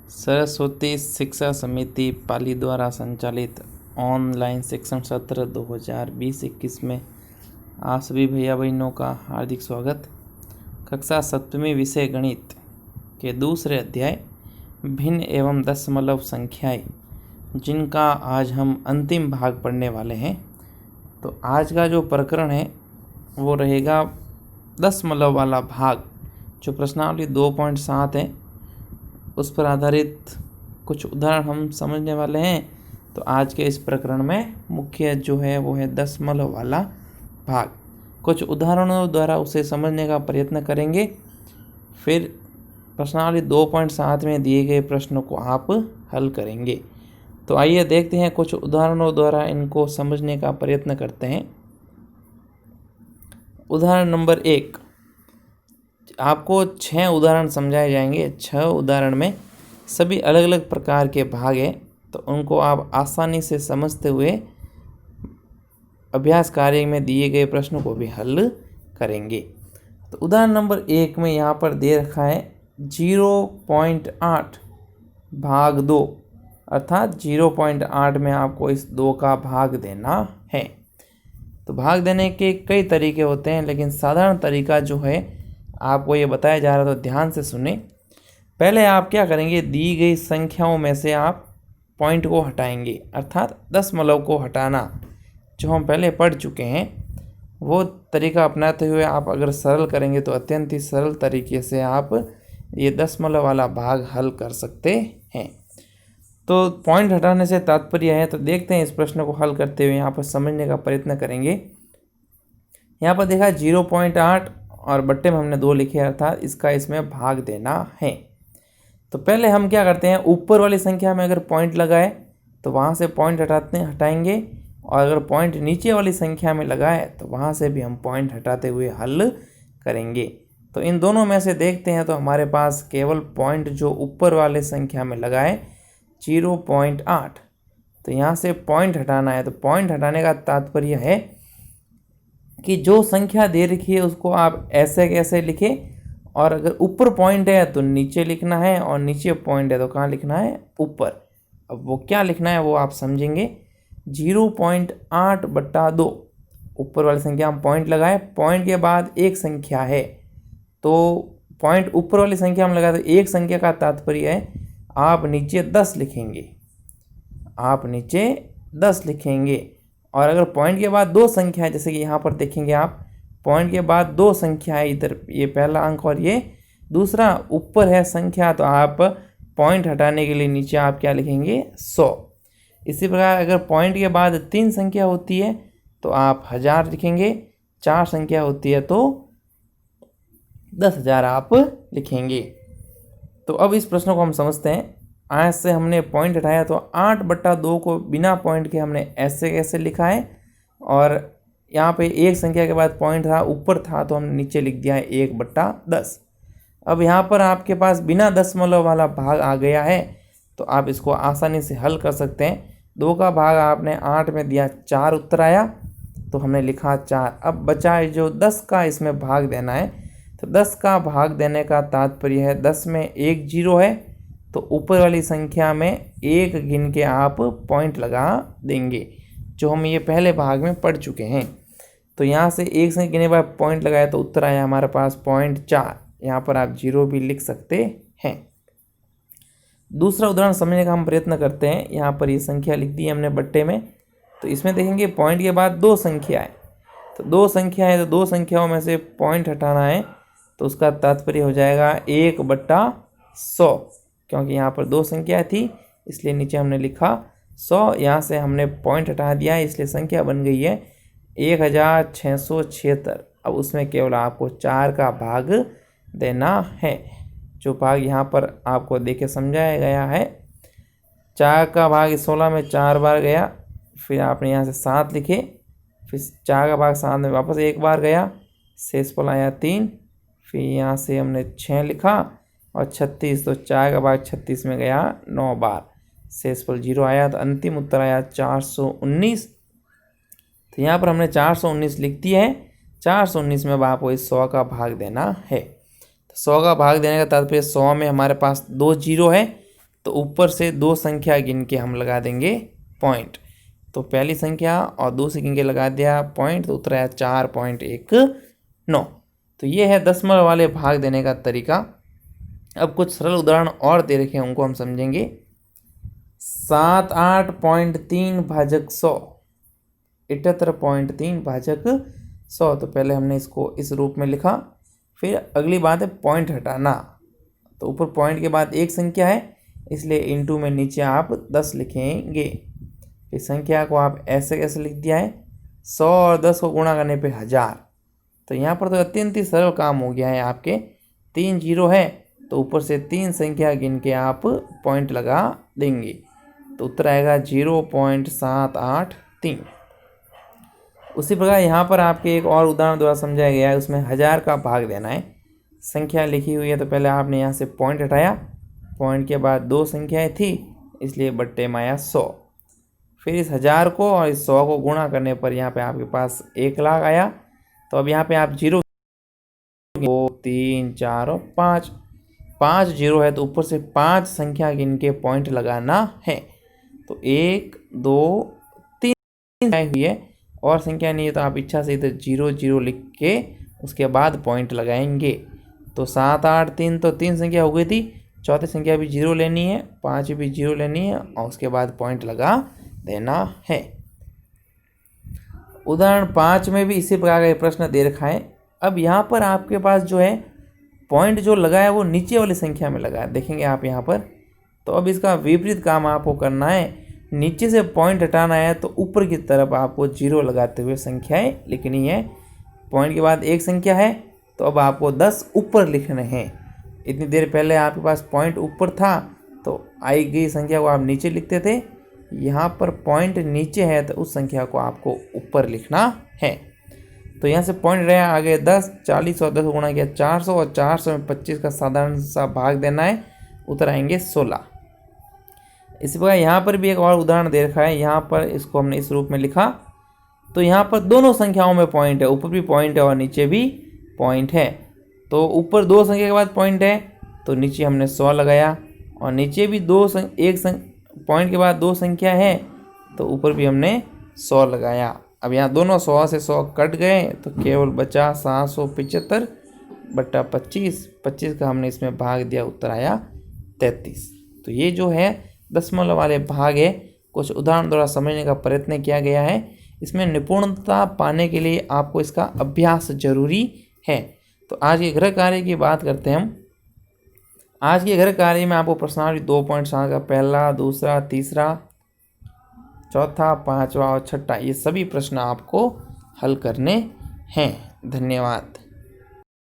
सरस्वती शिक्षा समिति पाली द्वारा संचालित ऑनलाइन शिक्षण सत्र 2020-21 में आप सभी भैया बहनों का हार्दिक स्वागत। कक्षा 7वीं विषय गणित के दूसरे अध्याय भिन्न एवं दशमलव संख्याएं, जिनका आज हम अंतिम भाग पढ़ने वाले हैं। तो आज का जो प्रकरण है वो रहेगा दशमलव वाला भाग, जो प्रश्नावली 2.7 है उस पर आधारित कुछ उदाहरण हम समझने वाले हैं। तो आज के इस प्रकरण में मुख्य जो है वो है दशमलव वाला भाग। कुछ उदाहरणों द्वारा उसे समझने का प्रयत्न करेंगे, फिर प्रश्नावली 2.7 में दिए गए प्रश्नों को आप हल करेंगे। तो आइए देखते हैं, कुछ उदाहरणों द्वारा इनको समझने का प्रयत्न करते हैं। उदाहरण नंबर 1, आपको 6 उदाहरण समझाए जाएंगे। 6 उदाहरण में सभी अलग अलग प्रकार के भाग हैं, तो उनको आप आसानी से समझते हुए अभ्यास कार्य में दिए गए प्रश्नों को भी हल करेंगे। तो उदाहरण नंबर 1 में यहाँ पर दे रखा है 0.8 भाग 2, अर्थात 0.8 में आपको इस 2 का भाग देना है। तो भाग देने के कई तरीके होते हैं, लेकिन साधारण तरीका जो है आपको ये बताया जा रहा है, तो ध्यान से सुने। पहले आप क्या करेंगे, दी गई संख्याओं में से आप पॉइंट को हटाएंगे, अर्थात दशमलव को हटाना, जो हम पहले पढ़ चुके हैं। वो तरीका अपनाते हुए आप अगर सरल करेंगे तो अत्यंत ही सरल तरीके से आप ये दशमलव वाला भाग हल कर सकते हैं। तो पॉइंट हटाने से तात्पर्य है, तो देखते हैं इस प्रश्न को हल करते हुए यहाँ पर समझने का प्रयत्न करेंगे। यहाँ पर देखा 0.8 और बट्टे में हमने 2 लिखे, अर्थात इसका इसमें भाग देना है। तो पहले हम क्या करते हैं, ऊपर वाली संख्या में अगर पॉइंट लगाए तो वहाँ से पॉइंट हटाएंगे, और अगर पॉइंट नीचे वाली संख्या में लगाए तो वहाँ से भी हम पॉइंट हटाते हुए हल करेंगे। तो इन दोनों में से देखते हैं, तो हमारे पास केवल पॉइंट जो ऊपर वाले संख्या में लगाए 0.8, तो यहाँ से पॉइंट हटाना है। तो पॉइंट हटाने का तात्पर्य है कि जो संख्या दे रखी है उसको आप ऐसे कैसे लिखें, और अगर ऊपर पॉइंट है तो नीचे लिखना है, और नीचे पॉइंट है तो कहाँ लिखना है, ऊपर। अब वो क्या लिखना है वो आप समझेंगे। 0.8/2, ऊपर वाली संख्या हम पॉइंट लगाए, पॉइंट के बाद एक संख्या है, तो पॉइंट ऊपर वाली संख्या में लगाए तो एक संख्या का तात्पर्य है आप नीचे 10 लिखेंगे, आप नीचे 10 लिखेंगे। और अगर पॉइंट के बाद 2 संख्या है, जैसे कि यहाँ पर देखेंगे आप, पॉइंट के बाद 2 संख्या है, इधर ये पहला अंक और ये दूसरा ऊपर है संख्या, तो आप पॉइंट हटाने के लिए नीचे आप क्या लिखेंगे, 100। इसी प्रकार अगर पॉइंट के बाद 3 संख्या होती है तो आप 1000 लिखेंगे, 4 संख्या होती है तो 10,000 आप लिखेंगे। तो अब इस प्रश्न को हम समझते हैं। आज से हमने पॉइंट हटाया, तो 8/2 को बिना पॉइंट के हमने ऐसे कैसे लिखा है, और यहाँ पे एक संख्या के बाद पॉइंट था, ऊपर था, तो हमने नीचे लिख दिया है 1/10। अब यहाँ पर आपके पास बिना दशमलव वाला भाग आ गया है, तो आप इसको आसानी से हल कर सकते हैं। 2 का भाग आपने 8 में दिया, 4 उत्तर आया, तो हमने लिखा 4। अब बचा है जो 10 का इसमें भाग देना है, तो 10 का भाग देने का तात्पर्य है 10 में एक 0 है, तो ऊपर वाली संख्या में 1 गिन के आप पॉइंट लगा देंगे, जो हम ये पहले भाग में पढ़ चुके हैं। तो यहाँ से 1 से गिने बाद पॉइंट लगाया तो उत्तर आया हमारे पास 0.4। यहाँ पर आप 0 भी लिख सकते हैं। दूसरा उदाहरण समझने का हम प्रयत्न करते हैं। यहाँ पर ये संख्या लिख दी है हमने बट्टे में, तो इसमें देखेंगे पॉइंट के बाद 2 संख्या है, तो 2 संख्या है, तो 2 संख्याओं में से पॉइंट हटाना है, तो उसका तात्पर्य हो जाएगा 1/100, क्योंकि यहाँ पर 2 संख्या थी इसलिए नीचे हमने लिखा 100। यहाँ से हमने पॉइंट हटा दिया है, इसलिए संख्या बन गई है 1676। अब उसमें केवल आपको 4 का भाग देना है, जो भाग यहाँ पर आपको देके समझाया गया है। 4 का भाग 16 में 4 बार गया, फिर आपने यहाँ से 7 लिखे, फिर 4 का भाग 7 में वापस 1 बार गया, शेषफल आया 3, फिर यहाँ से हमने 6 लिखा, और 36, तो 4 का भाग 36 में गया 9 बार, शेषफल 0 आया, तो अंतिम उत्तर आया 419। तो यहाँ पर हमने 419 लिख दिया है। 419 में अब आपको इस 100 का भाग देना है। तो 100 का भाग देने का तात्पर्य 100 में हमारे पास 2 जीरो है, तो ऊपर से 2 संख्या गिन के हम लगा देंगे पॉइंट। तो पहली संख्या और दूसरी गिन के लगा दिया पॉइंट, तो उत्तर आया 4.19। तो ये है दशमलव वाले भाग देने का तरीका। अब कुछ सरल उदाहरण और दे रखे हैं, उनको हम समझेंगे। 78.3 भाजक 100, 78.3 भाजक 100। तो पहले हमने इसको इस रूप में लिखा। फिर अगली बात है पॉइंट हटाना। तो ऊपर पॉइंट के बाद एक संख्या है, इसलिए इनटू में नीचे आप 10 लिखेंगे। फिर संख्या को आप ऐसे कैसे लिख दिया है, 100 और 10 को गुणा करने पे 1000। तो यहाँ पर तो अत्यंत ही सरल काम हो गया है आपके। 3 जीरो है तो ऊपर से 3 संख्या गिन के आप पॉइंट लगा देंगे, तो उत्तर आएगा 0.783। उसी प्रकार यहाँ पर आपके एक और उदाहरण द्वारा समझाया गया है, उसमें 1000 का भाग देना है। संख्या लिखी हुई है तो पहले आपने यहाँ से पॉइंट हटाया, पॉइंट के बाद 2 संख्याएं थी इसलिए बट्टे में आया 100। फिर इस 1000 को और इस 100 को गुणा करने पर यहाँ पे आपके पास 1 लाख आया। तो अब यहाँ पे आप 0, 2, 3, 4 और 5 जीरो है तो ऊपर से 5 संख्या गिन के पॉइंट लगाना है। तो 1, 2, 3 हुई है और संख्या नहीं है तो आप इच्छा से इधर 0, 0 लिख के उसके बाद पॉइंट लगाएंगे। तो 7, 8, 3 तो 3 संख्या हो गई थी, चौथी संख्या भी 0 लेनी है, 5 भी 0 लेनी है और उसके बाद पॉइंट लगा देना है। उदाहरण 5 में भी इसी प्रकार का प्रश्न दे रखा है। अब यहाँ पर आपके पास जो है पॉइंट जो लगा है वो नीचे वाली संख्या में लगा है, देखेंगे आप यहाँ पर। तो अब इसका विपरीत काम आपको करना है, नीचे से पॉइंट हटाना है तो ऊपर की तरफ आपको 0 लगाते हुए संख्याएं लिखनी है। पॉइंट के बाद एक संख्या है तो अब आपको 10 ऊपर लिखने हैं। इतनी देर पहले आपके पास पॉइंट ऊपर था तो आई गई संख्या को आप नीचे लिखते थे, यहाँ पर पॉइंट नीचे है तो उस संख्या को आपको ऊपर लिखना है। तो यहाँ से पॉइंट रहा आगे 10, 40 और 10 को गुणा किया 400 और 400 में 25 का साधारण सा भाग देना है, उत्तर आएंगे 16। इसी प्रकार यहाँ पर भी एक और उदाहरण दे रखा है, यहाँ पर इसको हमने इस रूप में लिखा। तो यहाँ पर दोनों संख्याओं में पॉइंट है, ऊपर भी पॉइंट है और नीचे भी पॉइंट है। तो ऊपर 2 संख्या के बाद पॉइंट है तो नीचे हमने 100 लगाया और नीचे भी पॉइंट के बाद 2 संख्या है तो ऊपर भी हमने 100 लगाया। अब यहाँ दोनों 100 से 100 कट गए तो केवल बचा 775 बट्टा 25। 25 का हमने इसमें भाग दिया, उत्तर आया 33। तो ये जो है दशमलव वाले भाग है, कुछ उदाहरण द्वारा समझने का प्रयत्न किया गया है। इसमें निपुणता पाने के लिए आपको इसका अभ्यास जरूरी है। तो आज के गृह कार्य की बात करते हैं हम। आज के गृह कार्य में आपको प्रश्नावली 2.7 का पहला, दूसरा, तीसरा, चौथा, पांचवा और छठा ये सभी प्रश्न आपको हल करने हैं। धन्यवाद।